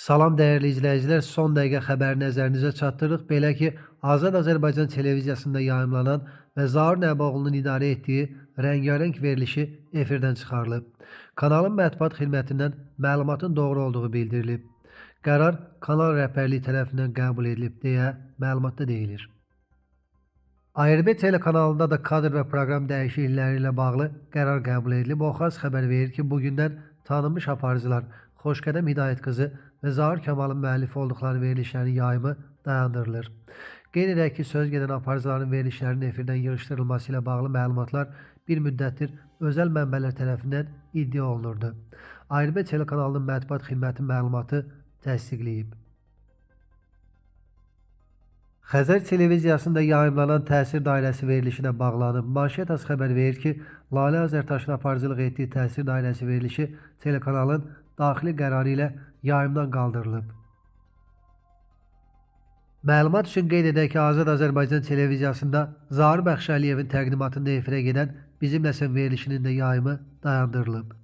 Salam dəyərli izləyicilər, son dəqiqə xəbəri nəzərinizə çatdırırıq. Belə ki, Azad Azərbaycan televiziyasında yayımlanan və Zaur Nəboğlunun idarə etdiyi rəngarəng verilişi efirdən çıxarılıb. Kanalın mətbuat xidmətindən məlumatın doğru olduğu bildirilib. Qərar kanal rəhbərliyi tərəfindən qəbul edilib deyə məlumatda deyilir. ARB telekanalında da kadr və proqram dəyişiklikləri ilə bağlı qərar qəbul edilib. O xas xəbər verir ki, bugündən tanınmış aparıcılar Xoşqədəm Hidayət qızı və Zaur Kamalın müəllifi olduqları verilişlərin yayımı dayandırılır. Qeyd edək ki, söz gedən aparıcıların verilişlərinin efirdən yığışdırılması ilə bağlı məlumatlar bir müddətdir özəl mənbələr tərəfindən iddia olunurdu. ARB telekanalının mətbuat xidməti məlumatı təsdiqləyib. Xəzər televiziyasında yayımlanan təsir dairəsi verilişinə bağlanıb. Manşet az xəbər verir ki, Lalə Azərtaşın aparıcılıq etdiyi təsir dairəsi verilişi telekanalın daxili qərarı ilə yayımdan qaldırılıb. Məlumat üçün qeyd edək ki, Azad Azərbaycan televiziyasında Zaur Bəxşəliyevin təqdimatında efirə gedən Bizimlə Sən verilişinin də yayımı dayandırılıb.